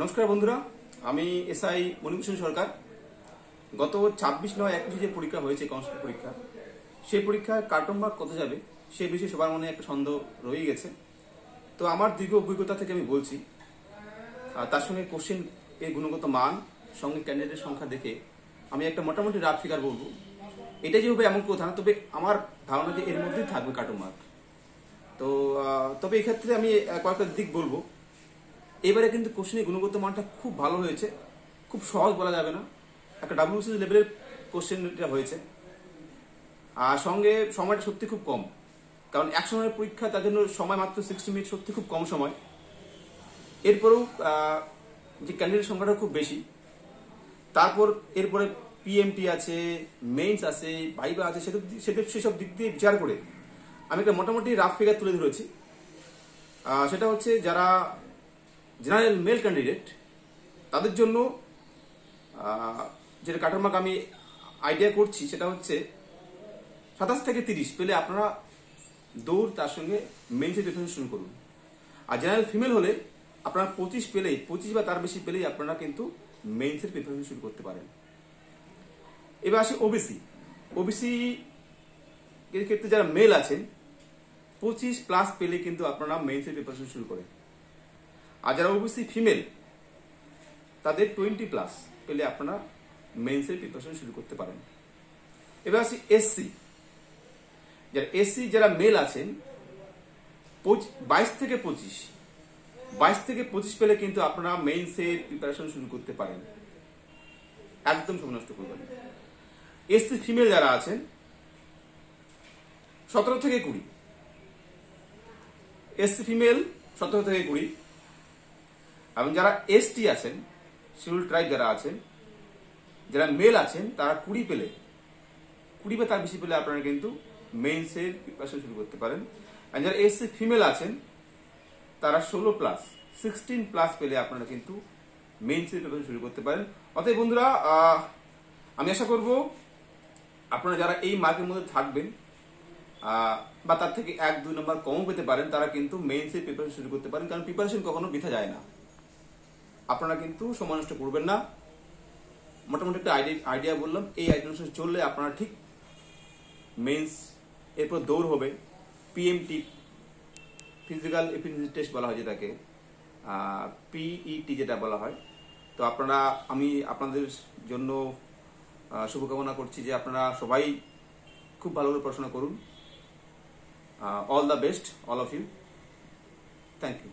নমস্কার বন্ধুরা, আমি এসআই মণিভূষণ সরকার। গত 26/9/21 যে পরীক্ষা হয়েছে কনস্টেবল পরীক্ষা, সেই পরীক্ষায় কাট অফ মার্ক কত যাবে সে বিষয়ে সবার মনে একটা সন্দেহ রয়ে গেছে। তো আমার দীর্ঘ অভিজ্ঞতা থেকে আমি বলছি, তার সঙ্গে কোশ্চেন এর গুণগত মান সঙ্গে ক্যান্ডিডেটের সংখ্যা দেখে আমি একটা মোটামুটি রাফ ফিগার বলবো। এটা যে হবে এমন কথা না, তবে আমার ধারণা যে এর মধ্যেই থাকবে কাট অফ মার্ক। তো তবে এক্ষেত্রে আমি কয়েকটা দিক বলবো। এবারে কিন্তু কোশ্চেনের গুণগত মানটা খুব ভালো হয়েছে, খুব সহজ বলা যাবে না, একটা ডাব্লিউবিসিএস লেভেলের কোশ্চেন এটা হয়েছে। আর সঙ্গে সময়টা সত্যি খুব কম, কারণ এক সময়ের পরীক্ষা, তার জন্য সময় মাত্র 60 মিনিট, সত্যি খুব কম সময়। এরপরেও যে ক্যান্ডিডেট সংখ্যাটা খুব বেশি। তারপর এরপরে পিএমটি আছে, মেইনস আছে, ভাইবা আছে, সেসব দিক দিয়ে বিচার করে আমি একটা মোটামুটি রাফ ফিগার তুলে ধরেছি। সেটা হচ্ছে যারা জেনারেল মেল ক্যান্ডিডেট তাদের জন্য যেটা কাট অফ মার্ক আমি আইডিয়া করছি সেটা হচ্ছে 27 থেকে 30 পেলে আপনারা দৌড়, তার সঙ্গে মেইনসের প্রিপারেশন শুরু করুন। আর জেনারেল ফিমেল হলে আপনারা 25 বা তার বেশি পেলেই আপনারা কিন্তু মেইনসের প্রিপারেশন শুরু করতে পারেন। এবার আসি ওবিসি এর ক্ষেত্রে যারা মেল আছেন 25+ পেলে কিন্তু আপনারা মেইনসের প্রিপারেশন শুরু করেন। আর যারা ওবিসি ফিমেল তাদের 20+ পেলে আপনারা মেইনসের প্রিপারেশন শুরু করতে পারেন। এবার আসি এসসি। যারা মেল আছেন 22 থেকে 25 পেলে কিন্তু আপনারা মেইনসের প্রিপারেশন শুরু করতে পারেন, একদম সময় নষ্ট করবেন না। এসসি ফিমেল যারা আছেন 17 থেকে 20, এসসি ফিমেল 17 থেকে 20, এবং যারা এসটি আছেন, শিডিউল ট্রাইব যারা আছেন, যারা মেল আছেন তারা 20 বা তার বেশি পেলে আপনারা কিন্তু মেইনসের প্রিপারেশন শুরু করতে পারেন। আর যারা এসসি ফিমেল আছেন তারা 16+ পেলে আপনারা কিন্তু মেইনসের প্রিপারেশন শুরু করতে পারেন। অতএব বন্ধুরা, আমি আশা করব আপনারা যারা এই মার্কের মধ্যে থাকবেন বা তার থেকে 1-2 নম্বর কমও পেতে পারেন, তারা কিন্তু মেইনসের প্রিপারেশন শুরু করতে পারেন, কারণ প্রিপারেশন কখনো বৃথা যায় না। আপনারা কিন্তু সময় নষ্ট করবেন না। মোটামুটি একটা আইডিয়া বললাম, এই আইডিয়া অনুসারে চললে আপনারা ঠিক মেইনস, এরপর দৌড় হবে, পিএমটি ফিজিক্যাল এফিসিয়েন্সি টেস্ট বলা হয় যেটাকে, পিইটি যেটা বলা হয়। তো আমি আপনাদের জন্য শুভকামনা করছি যে আপনারা সবাই খুব ভালো করে পড়াশোনা করুন। All the best, all of you. Thank you.